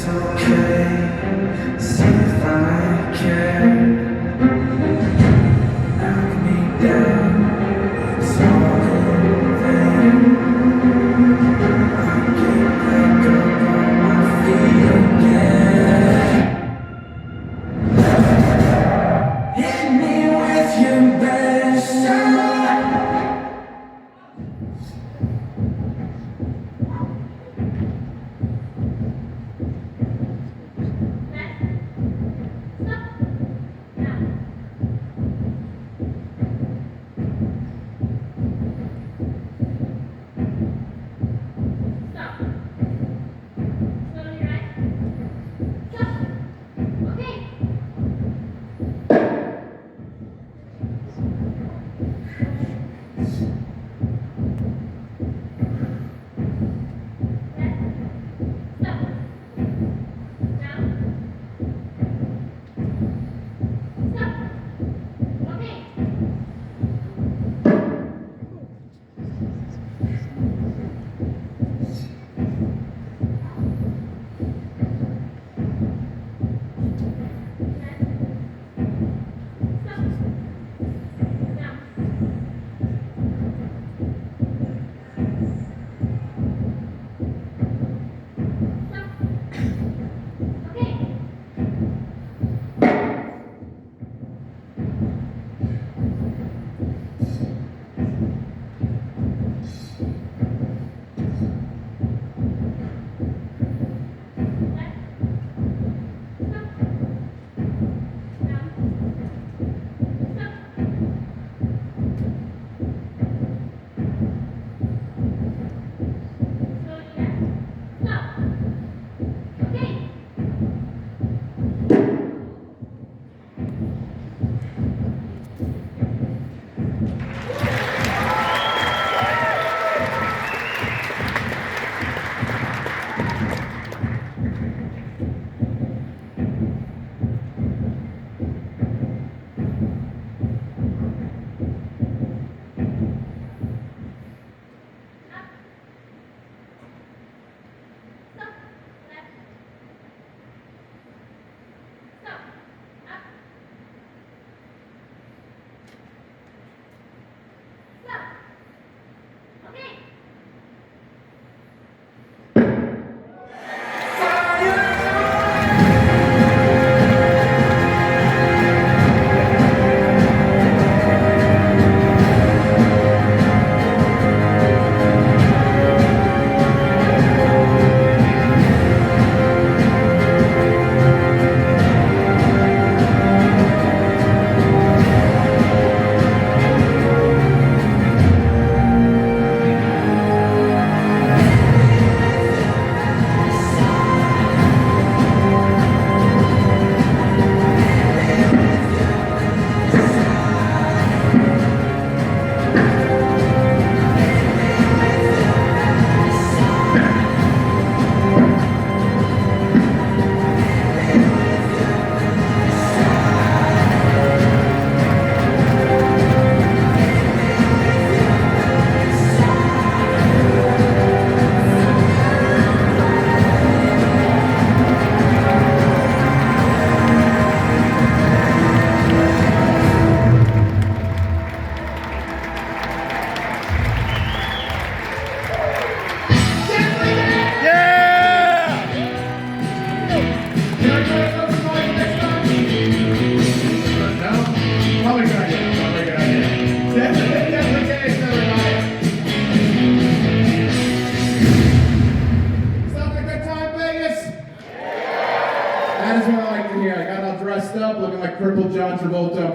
okay. See if I can knock me down. It's all in vain. I get back up on my feet again. Hit me with your best shot.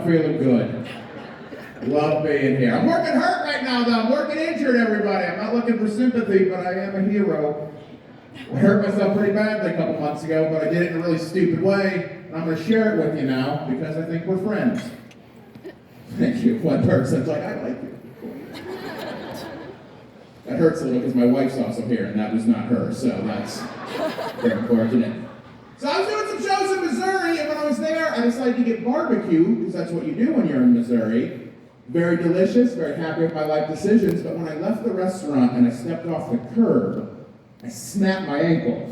Feeling good. Love being here. I'm working hurt right now, though. I'm working injured, everybody. I'm not looking for sympathy, but I am a hero. I hurt myself pretty badly a couple months ago, but I did it in a really stupid way. And I'm going to share it with you now because I think we're friends. Thank you. One person's like, I like you. That hurts a little because my wife's also here, and that was not her, so that's very unfortunate. So I was doing some shows in Missouri, and when I was there, I decided to get barbecue, because that's what you do when you're in Missouri. Very delicious, very happy with my life decisions, but when I left the restaurant and I stepped off the curb, I snapped my ankle.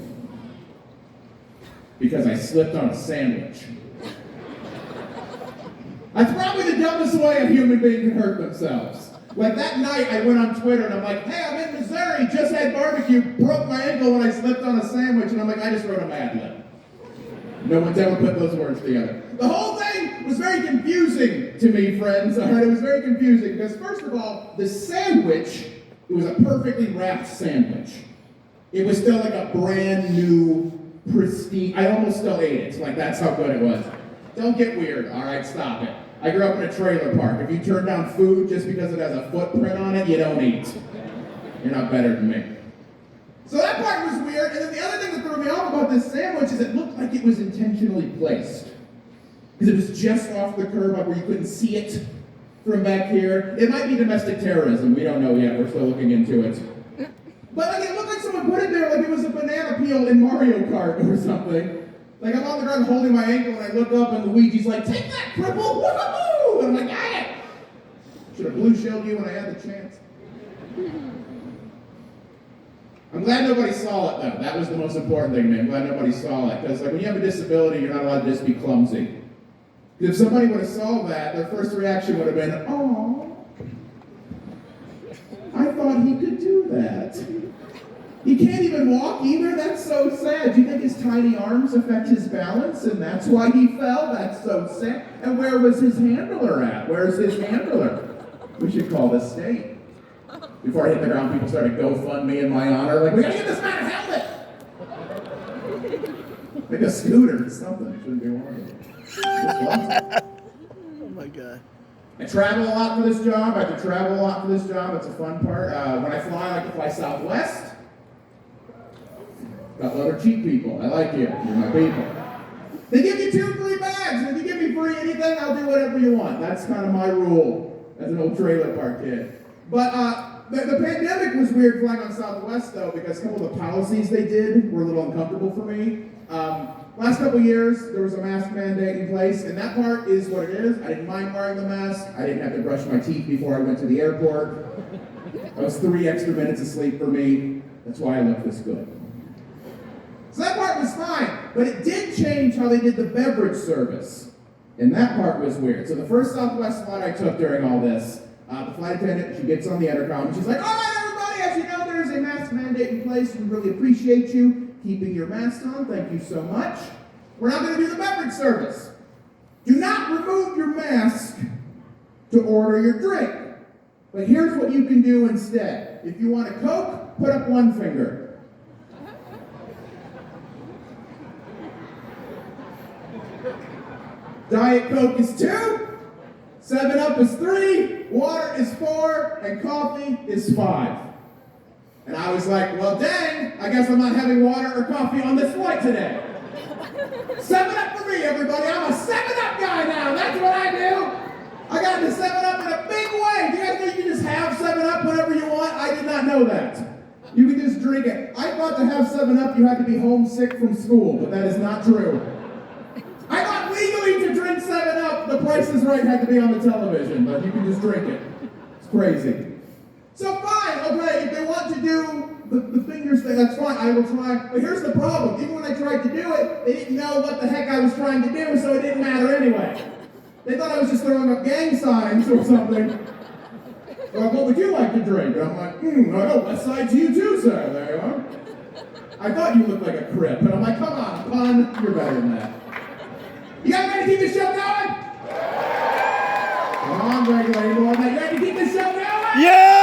because I slipped on a sandwich. That's probably the dumbest way a human being can hurt themselves. Like that night, I went on Twitter and I'm like, hey, I'm in Missouri, just had barbecue, broke my ankle when I slipped on a sandwich, and I'm like, I just wrote a Mad Lib. No one's ever put those words together. The whole thing was very confusing to me, friends. All right, it was very confusing because, first of all, the sandwich, it was a perfectly wrapped sandwich. It was still like a brand new, pristine. I almost still ate it. Like that's how good it was. Don't get weird. All right, stop it. I grew up in a trailer park. If you turn down food just because it has a footprint on it, you don't eat. You're not better than me. So that part was weird, and then the other thing that threw me off about this sandwich is it looked like it was intentionally placed. Because it was just off the curb, like where you couldn't see it from back here. It might be domestic terrorism, we don't know yet, we're still looking into it. But like, it looked like someone put it there like it was a banana peel in Mario Kart or something. Like I'm on the ground holding my ankle and I look up and Luigi's like, take that, cripple, woohoo! And I'm like, got it! Should have blue shelled you when I had the chance. I'm glad nobody saw it though. That was the most important thing, man. I'm glad nobody saw it. Because like when you have a disability, you're not allowed to just be clumsy. Because if somebody would have saw that, their first reaction would have been, oh, I thought he could do that. He can't even walk either? That's so sad. Do you think his tiny arms affect his balance and that's why he fell? That's so sad. And where was his handler at? Where's his handler? We should call the state. Before I hit the ground, people started GoFundMe in my honor. Like, we gotta get this man a helmet! Like a scooter or something. Shouldn't be one. Oh my God. I travel a lot for this job. I have to travel a lot for this job. That's a fun part. When I fly, I like to fly Southwest. Got a lot of cheap people. I like you. You're my people. They give you 2 free bags. And if you give me free anything, I'll do whatever you want. That's kind of my rule as an old trailer park kid. But the pandemic was weird flying on Southwest, though, because a couple of the policies they did were a little uncomfortable for me. Last couple of years, there was a mask mandate in place, and that part is what it is. I didn't mind wearing the mask. I didn't have to brush my teeth before I went to the airport. That was 3 extra minutes of sleep for me. That's why I look this good. So that part was fine, but it did change how they did the beverage service. And that part was weird. So the first Southwest flight I took during all this, the flight attendant, she gets on the intercom, and she's like, all right, everybody, as you know, there is a mask mandate in place. We really appreciate you keeping your mask on. Thank you so much. We're now going to do the beverage service. Do not remove your mask to order your drink. But here's what you can do instead. If you want a Coke, put up 1 finger. Diet Coke is 2. 7-Up is 3, water is 4, and coffee is 5. And I was like, well, dang, I guess I'm not having water or coffee on this flight today. 7-Up for me, everybody. I'm a 7-Up guy now. That's what I do. I got the 7-Up in a big way. Do you guys know you can just have 7-Up whenever you want? I did not know that. You can just drink it. I thought to have 7-Up, you had to be homesick from school, but that is not true. I thought legally to drink 7-Up, The Price is Right had to be on the television, but you can just drink it. It's crazy. So fine, okay, if they want to do the fingers thing, that's fine, I will try. But here's the problem. Even when I tried to do it, they didn't know what the heck I was trying to do, so it didn't matter anyway. They thought I was just throwing up gang signs or something. Like, what would you like to drink? And I'm like, I go West Side to you too, sir. There you are. I thought you looked like a Crip. And I'm like, come on, pun, you're better than that. You guys ready to keep this show going? Come on, regular, you ready to keep this show going? Yeah!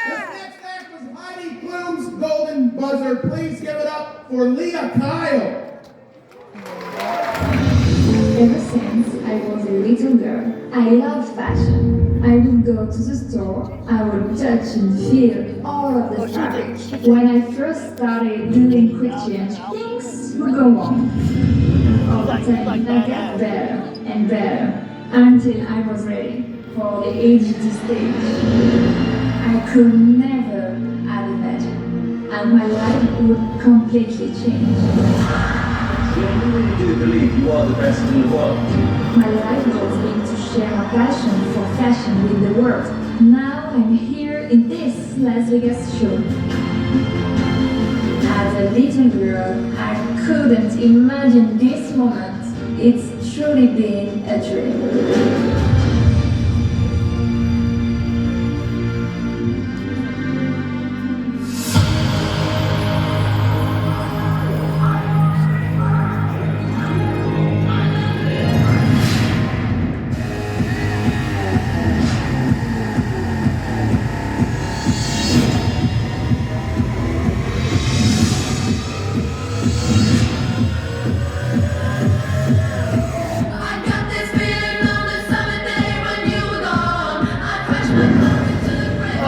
This next act was Heidi Klum's Golden Buzzer. Please give it up for Leah Kyle. Ever since I was a little girl, I loved fashion. I would go to the store, I would touch and feel all of the fabric. When I first started doing quick change, things would go wrong. Over time, I got better and better until I was ready for the AGT stage. I could never have imagined, and my life would completely change. You really do believe you are the best in the world? My life has been to share my passion for fashion with the world. Now I'm here in this Las Vegas show. As a little girl, I couldn't imagine this moment. It's truly been a dream.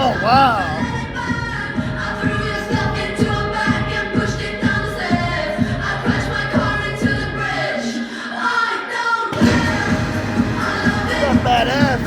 Oh, wow. That's badass.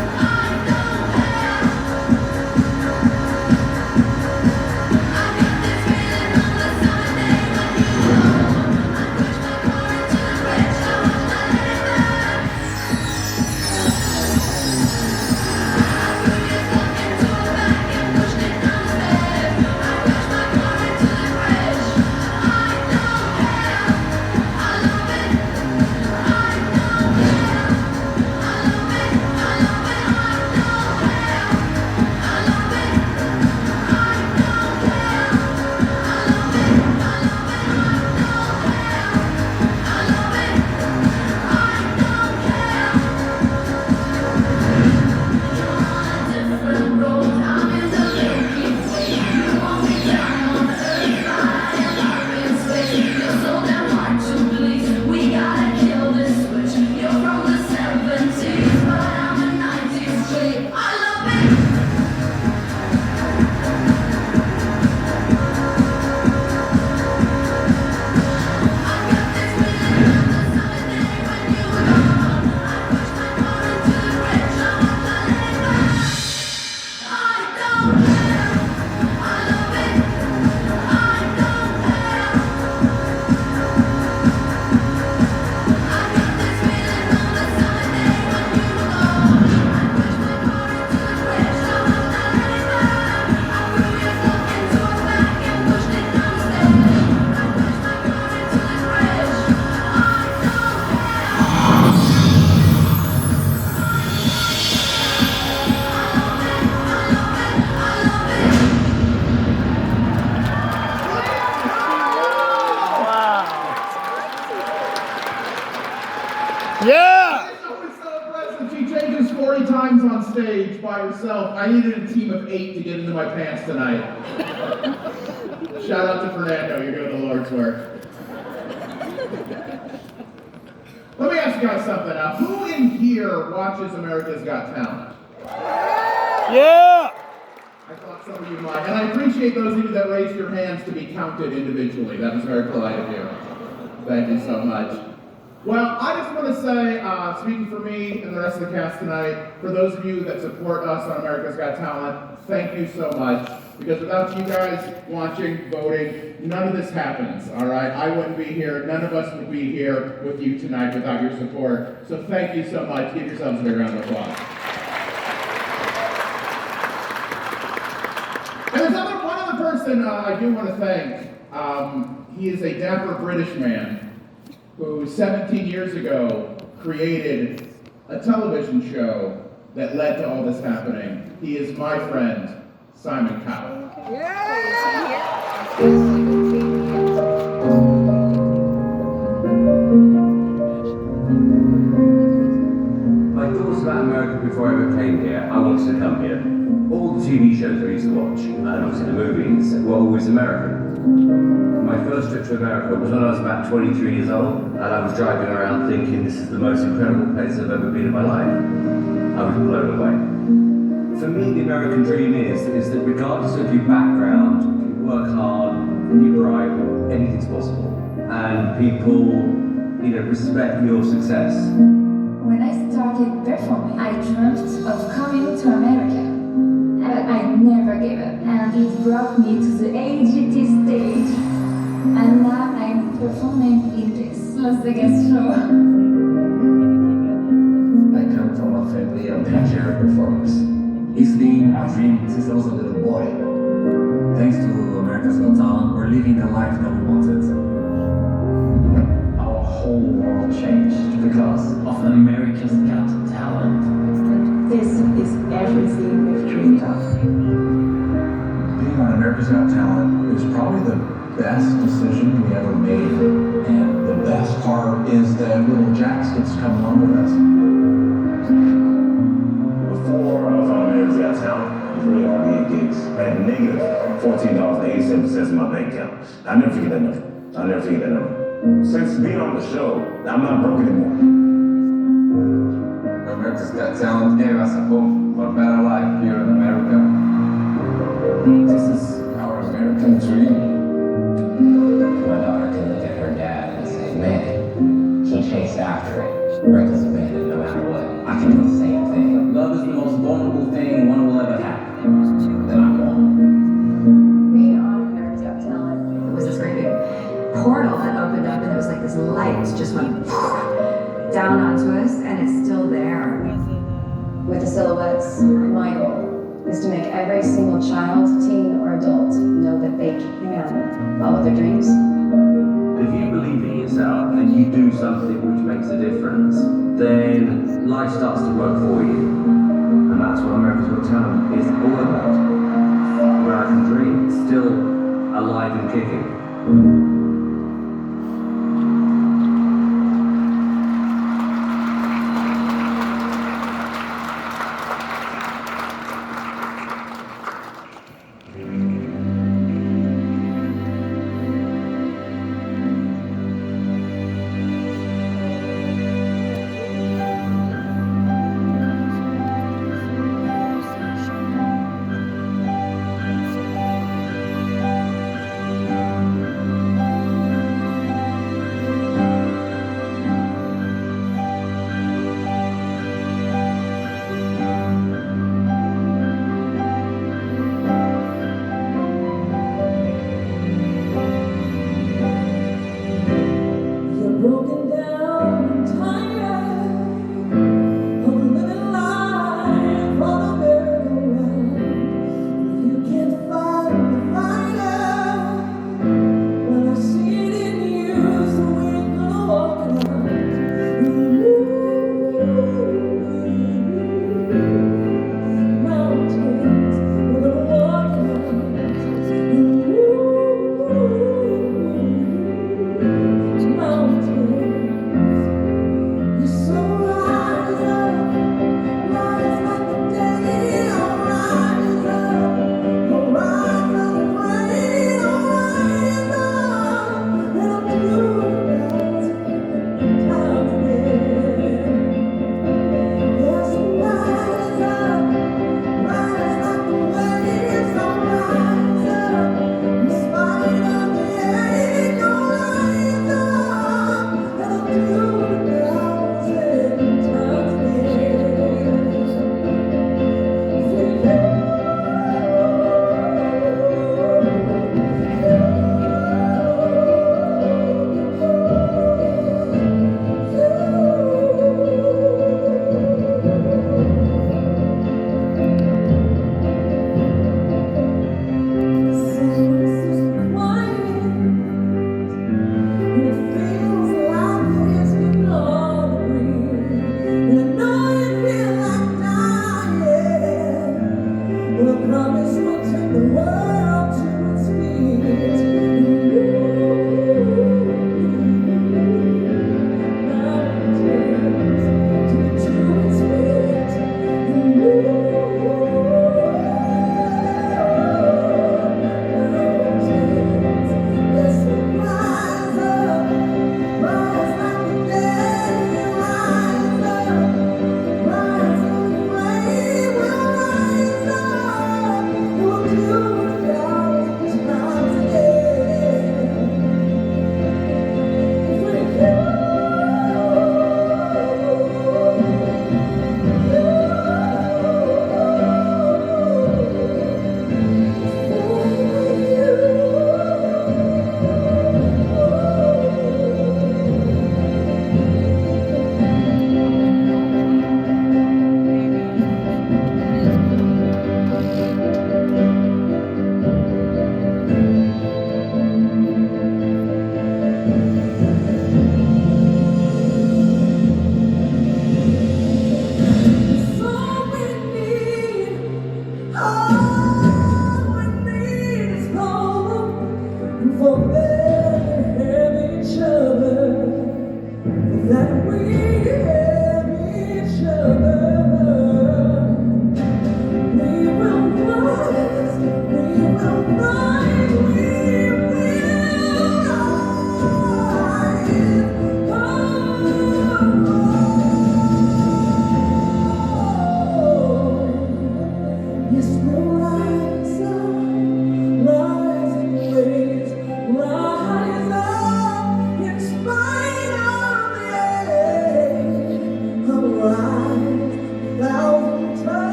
Yeah! It's so impressive. She changes 40 times on stage by herself. I needed a team of 8 to get into my pants tonight. Shout out to Fernando, you're doing the Lord's work. Let me ask you guys something. Who in here watches America's Got Talent? Yeah! I thought some of you might. And I appreciate those of you that raised your hands to be counted individually. That was very polite of you. Thank you so much. Well, I just want to say, speaking for me and the rest of the cast tonight, for those of you that support us on America's Got Talent, thank you so much. Because without you guys watching, voting, none of this happens, all right? I wouldn't be here. None of us would be here with you tonight without your support. So thank you so much. Give yourselves a big round of applause. And there's one other person I do want to thank. He is a dapper British man who 17 years ago created a television show that led to all this happening. He is my friend, Simon Cowell. My thoughts about America before I ever came here, I wanted to come here. All the TV shows I used to watch, and obviously the movies, were always American. My first trip to America was when I was about 23 years old, and I was driving around thinking this is the most incredible place I've ever been in my life. I was blown away. For me, the American dream is that regardless of your background, if you work hard and you're bright, anything's possible. And people, respect your success. When I started performing, I dreamt of coming to America. But I never gave up, and it brought me to the AGT stage. And now I'm performing in this Las Vegas show. I come from a family of theater performers. It's been a dream since I was a little boy. Thanks to America's Got Talent, we're living living the life that we wanted. Our whole world changed because of America's Got Talent. This is everything we've dreamed of. Being on America's Got Talent is probably the best decision we ever made. And the best part is that little Jax gets to come along with us. Before I was on America's Got Talent, it was really hard to get gigs. I had negative $14.87 in my bank account. I'll never forget that number. I'll never forget that number. Since being on the show, I'm not broke anymore. America's Got Talent gave us a hope for a better life here in America. This is our American dream. My daughter can look at her dad and say, man, he chased after it, reckless abandon no matter what. I can do the same thing. Love is the most vulnerable thing one will ever have. Then I'm gone. Being on America's Got Talent, it was this great big portal that opened up, and it was like this light just went down onto us, and it's still there. With the silhouettes, my goal is to make every single child, teen, or adult know that they can follow their dreams. If you believe in yourself and you do something which makes a difference, then life starts to work for you. And that's what America's Got Talent is all about. American dream, still alive and kicking.